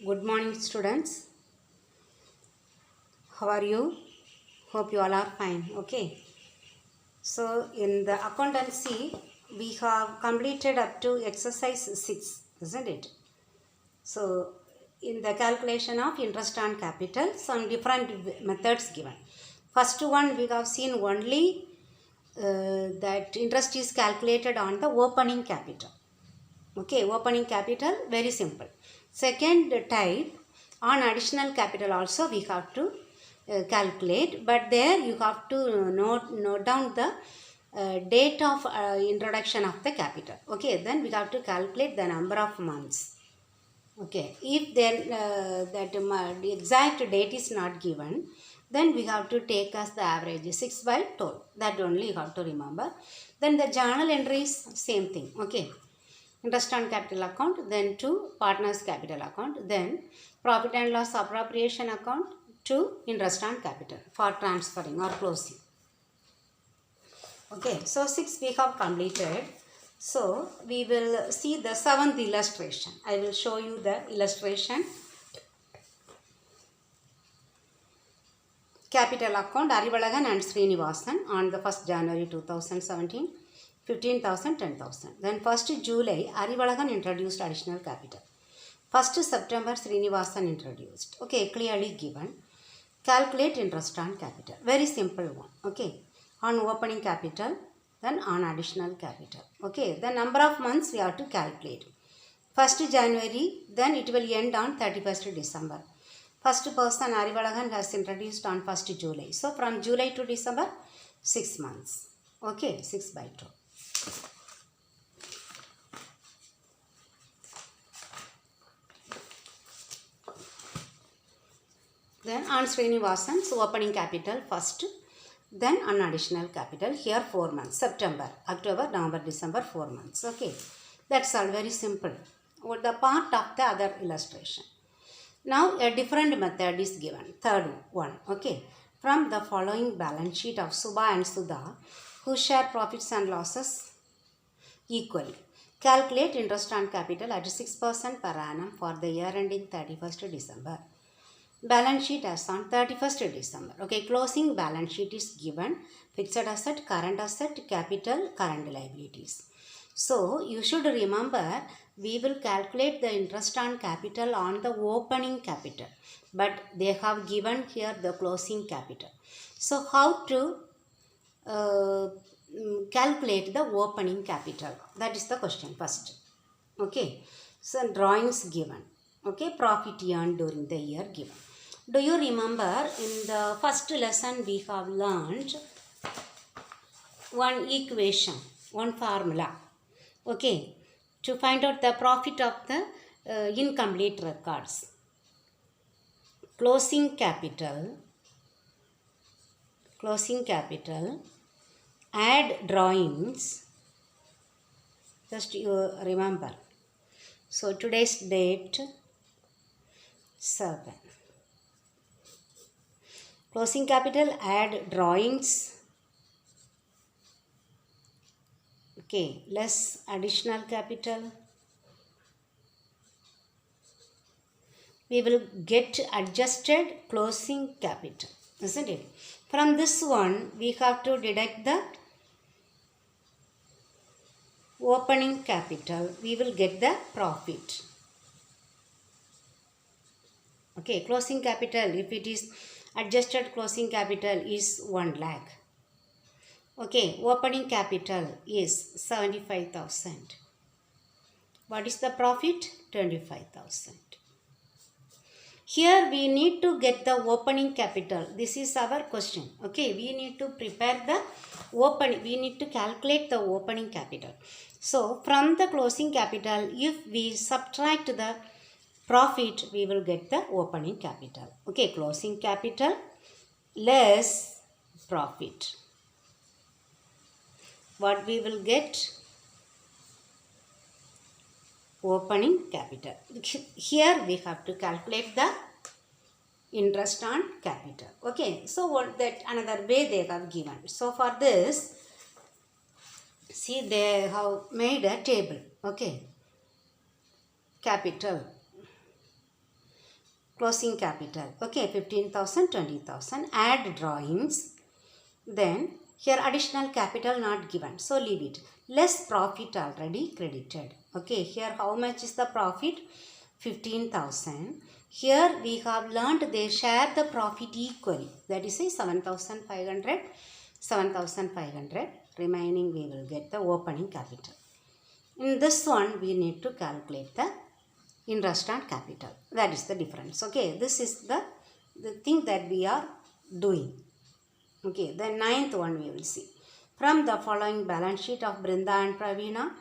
Good morning, students. How are you? Hope you all are fine. Okay. So, in the accountancy, we have completed up to exercise 6, isn't it? So, in the calculation of interest on capital, some different methods given. First one, we have seen only that interest is calculated on the opening capital. Okay, opening capital, very simple. Second type, on additional capital also we have to calculate, but there you have to note down the date of introduction of the capital. Okay, then we have to calculate the number of months. Okay, if then the exact date is not given, then we have to take as the average 6 by 12. That only you have to remember. Then the journal entries, same thing. Okay, interest on capital account, then to partners capital account, then profit and loss appropriation account to interest on capital for transferring or closing. Okay, so 6 we have completed. So we will see the 7th illustration. I will show you the illustration. Capital account Arivalagan and Srinivasan on the 1st January 2017. 15,000, 10,000. Then 1st July, Arivalagan introduced additional capital. 1st September, Srinivasan introduced. Okay, clearly given. Calculate interest on capital. Very simple one. Okay, on opening capital, then on additional capital. Okay, the number of months we have to calculate. 1st January, then it will end on 31st December. First person Arivalagan has introduced on 1st July. So from July to December, 6 months. Okay, 6 by 2. Then on Srinivasan's opening capital first, then on additional capital, here 4 months, September, October, November, December, 4 months. Okay, that's all very simple. The part of the other illustration. Now a different method is given, third one. Okay, from the following balance sheet of Subha and Sudha, who share profits and losses equally. Calculate interest on capital at 6% per annum for the year ending 31st December. Balance sheet as on 31st December. Okay, closing balance sheet is given. Fixed asset, current asset, capital, current liabilities. So, you should remember we will calculate the interest on capital on the opening capital. But they have given here the closing capital. So, how to calculate the opening capital? That is the question first. Okay, so drawings given. Okay, profit earned during the year given. Do you remember in the first lesson we have learned one equation, one formula. Okay, to find out the profit of the incomplete records. Closing capital, add drawings. Just you remember. So today's date 7. Closing capital, add drawings. Okay, less additional capital. We will get adjusted closing capital, isn't it? From this one, we have to deduct the opening capital. We will get the profit. Okay, closing capital, if it is adjusted closing capital is 1 lakh. Okay, opening capital is 75,000. What is the profit? 25,000. Here we need to get the opening capital. This is our question. Okay, we need to prepare the opening. We need to calculate the opening capital. So, from the closing capital, if we subtract the profit, we will get the opening capital. Okay, closing capital less profit. What we will get? Opening capital. Here we have to calculate the interest on capital. Okay, so what that another way they have given. So for this, see they have made a table. Okay, capital. closing capital. Okay, 15,000, 20,000. Add drawings. Then here additional capital not given, so leave it. Less profit already credited. Okay, here how much is the profit? 15,000. Here we have learned they share the profit equally. That is 7,500, 7,500. Remaining we will get the opening capital. In this one we need to calculate the interest on capital. That is the difference. Okay, this is the thing that we are doing. Okay, the ninth one we will see. From the following balance sheet of Brinda and Praveena,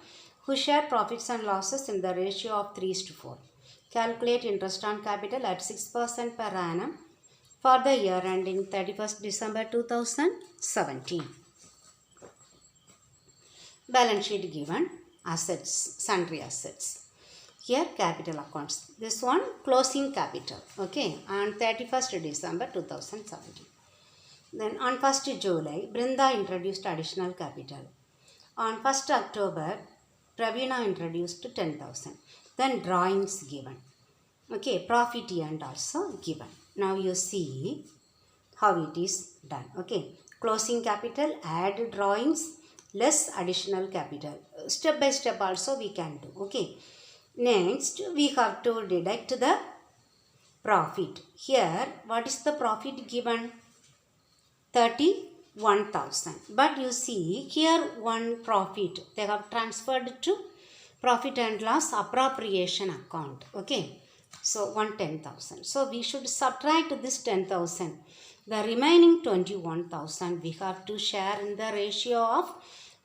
who share profits and losses in the ratio of 3:4. Calculate interest on capital at 6% per annum for the year ending 31st December 2017. Balance sheet given, assets, sundry assets. Here capital accounts. This one closing capital. Okay, on 31st December 2017. Then on 1st July, Brinda introduced additional capital. On 1st October, Praveena introduced 10,000. Then drawings given. Okay, profit and also given. Now you see how it is done. Okay, closing capital, add drawings, less additional capital. Step by step also we can do. Okay, next we have to deduct the profit. Here, what is the profit given? 31,000. But you see here one profit they have transferred to profit and loss appropriation account. Okay, so 110,000. So we should subtract this 10,000. The remaining 21,000 we have to share in the ratio of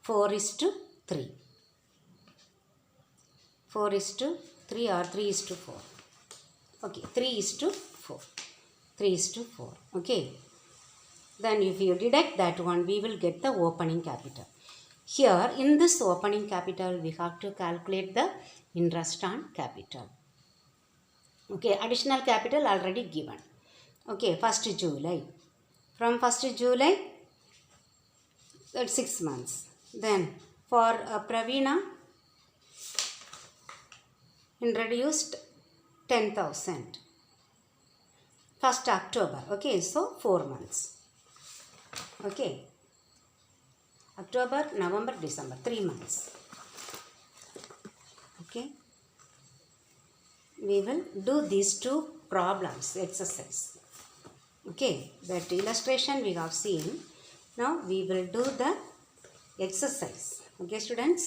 4:3. 4:3 or 3:4. Okay, 3:4. 3:4. Okay. Then if you deduct that one, we will get the opening capital. Here in this opening capital, we have to calculate the interest on capital. Okay, additional capital already given. Okay, 1st July. From 1st July, that's 6 months. Then for Praveena, introduced 10,000. 1st October. Okay, so 4 months. Okay, October, November, December, 3 months. Okay, we will do these two problems, exercise. Okay, that illustration we have seen. Now we will do the exercise. Okay, students.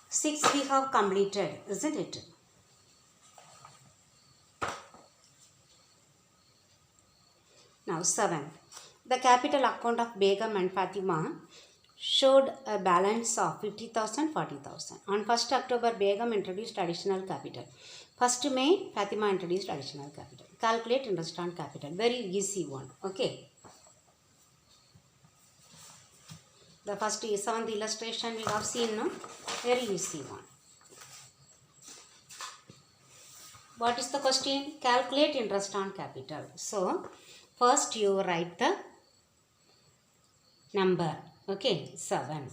Six we have completed, isn't it? Now 7. The capital account of Begum and Fatima showed a balance of 50,000, 40,000. On 1st October, Begum introduced additional capital. 1st May, Fatima introduced additional capital. Calculate interest on capital. Very easy one. Okay. The first 7th illustration we have seen, no? Very easy one. What is the question? Calculate interest on capital. So, first you write the number. Okay, 7.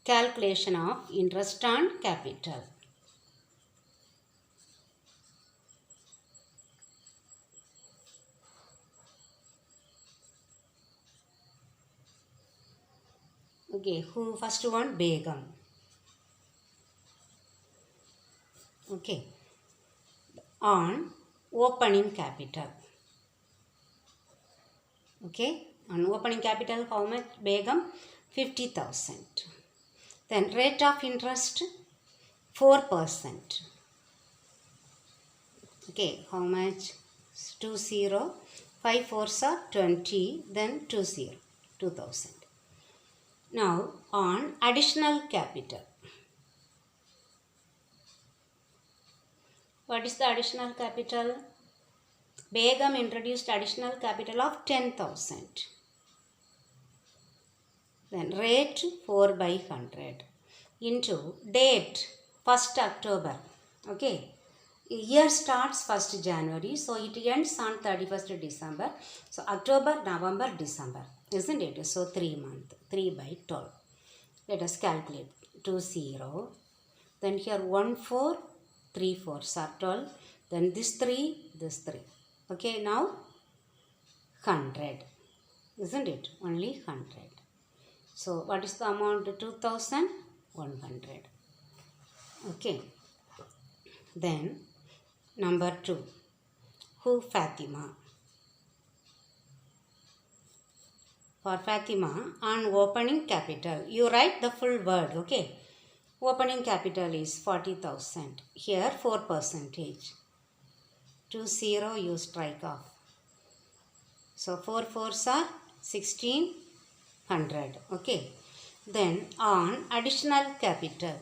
Calculation of interest on capital. Okay, who first one? Begum. Okay. On opening capital. Okay. On opening capital, how much? Begum? 50,000. Then rate of interest? 4%. Okay. How much? 20. 5 fours are 20. Then 20. 2,000. Now, on additional capital. What is the additional capital? Begum introduced additional capital of 10,000. Then rate 4/100 into date 1st October. Okay. Year starts 1st January. So it ends on 31st December. So October, November, December. Isn't it? So 3 months. 3/12. Let us calculate. 2 0. Then here 1 4, 3 4s are 12. Then this 3, this 3. Okay, now 100. Isn't it? Only 100. So what is the amount? 2100. Okay. Then number 2. Who Fatima? For Fatima, on opening capital, you write the full word. Okay. Opening capital is 40,000. Here 4%. 2 0 you strike off. So 4 4s are 1600. Okay. Then on additional capital.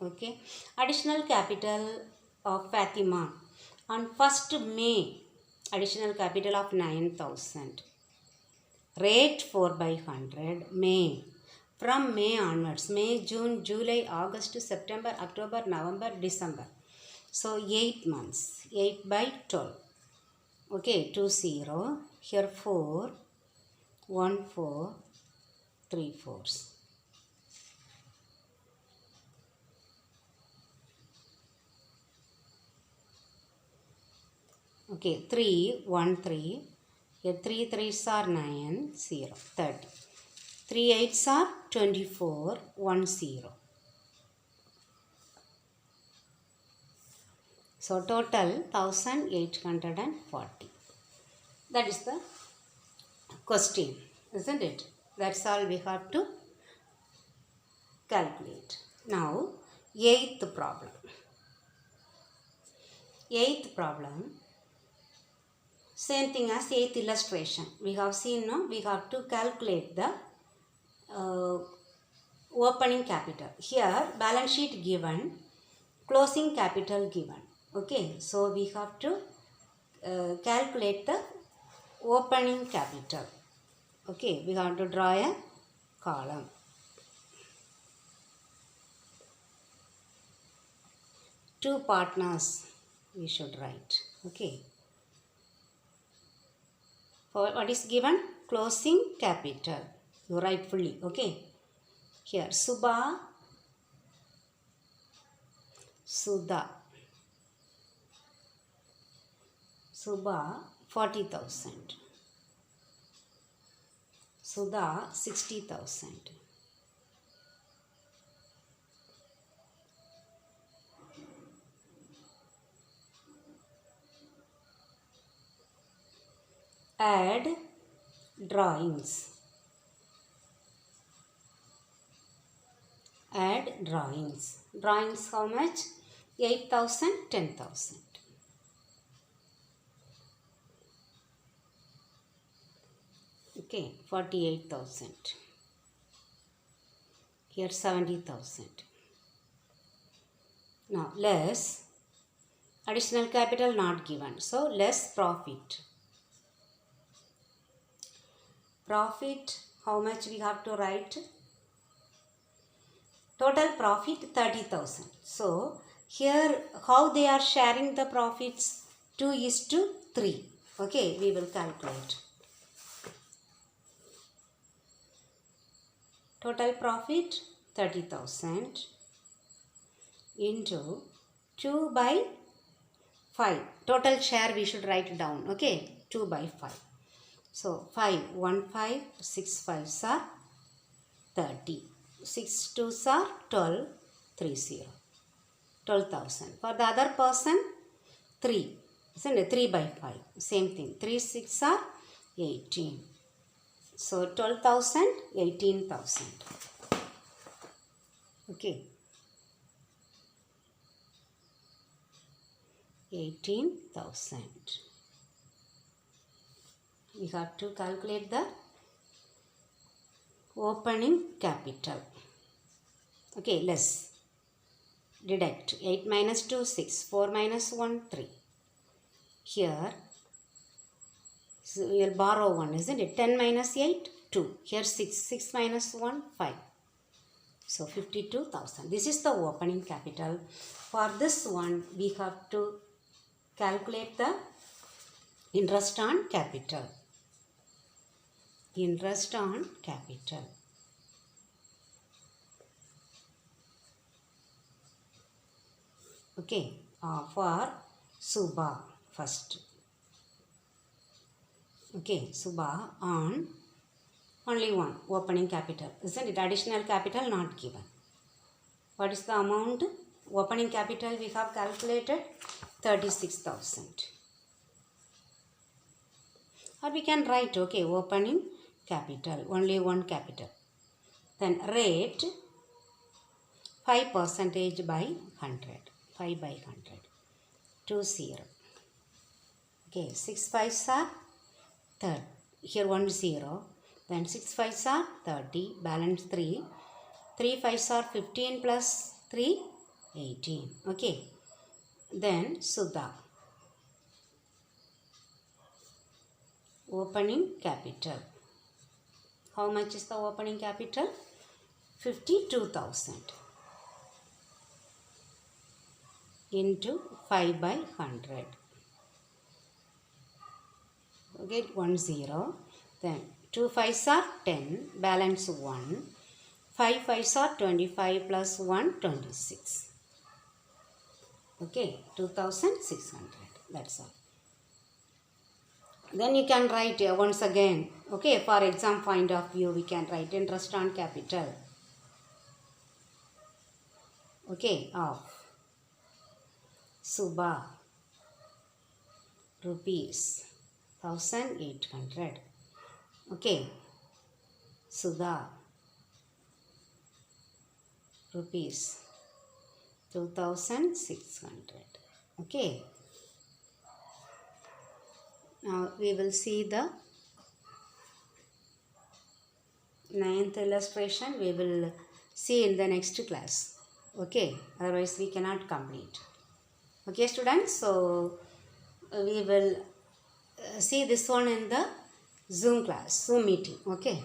Okay. Additional capital of Fatima. On 1st May, additional capital of 9,000. Rate 4 by 100. May. From May onwards. May, June, July, August, September, October, November, December. So 8 months. 8 by 12. Okay, 2 0. Here 4. 1 4. 3 4s. Okay, 3 1 3. Here 3 3s are 9 0 30. 3 8s are 24 1 0. So total 1840. That is the question, isn't it? That's all we have to calculate. Now, 8th problem. 8th problem, same thing as 8th illustration. We have seen, no? We have to calculate the opening capital. Here, balance sheet given, closing capital given. Okay, so we have to calculate the opening capital. Okay, we have to draw a column. Two partners we should write. Okay. For what is given? Closing capital. You write fully. Okay. Here Subha, Sudha. Subha 40,000. Sudha 60,000. Add drawings. Add drawings. Drawings how much? 8,000, 10,000. Okay, 48,000. Here 70,000. Now less, additional capital not given. So less profit. Profit, how much we have to write? Total profit 30,000. So here how they are sharing the profits? 2:3. Okay, we will calculate. Total profit 30,000 into 2 by 5. Total share we should write down. Okay, 2 by 5. So 5, 1 5, 6 5s are 30. 6 2s are 12, 3 0. 12,000. For the other person, 3. Isn't it? 3 by 5. Same thing. 3 6 are 18. So 12,000, 18,000. Okay. 18,000. We have to calculate the opening capital. Okay, less. Deduct. 8 minus 2, 6. 4 minus 1, 3. Here, so we will borrow 1, isn't it? 10 minus 8, 2. Here 6. 6 minus 1, 5. So 52,000. This is the opening capital. For this one, we have to calculate the interest on capital. interest on capital. Okay, for Subha first. Okay, Subha on only one opening capital, isn't it? Additional capital not given. What is the amount? Opening capital we have calculated 36,000. Or we can write, okay, opening capital, only one capital. Then rate 5% by 100. 5 by 100. 20. Okay, 6 5s are 30. Here 1 0. Then 6 5s are 30. Balance 3. 3 5s are 15 plus 3, 18. Okay. Then Sudha. Opening capital. How much is the opening capital? 52,000. Into 5 by 100. Okay, 1 0. Then 2 5s are 10. Balance 1. 5 5s are 25 plus 1, 26. Okay, 2,600. That's all. Then you can write once again. Okay, for exam point of view, we can write interest on capital. Okay, of Subha rupees 1,800. Okay, Sudha rupees 2,600. Okay. Now we will see the 9th illustration. We will see in the next class. Okay. Otherwise we cannot complete. Okay, students. So we will see this one in the Zoom class, Zoom meeting. Okay.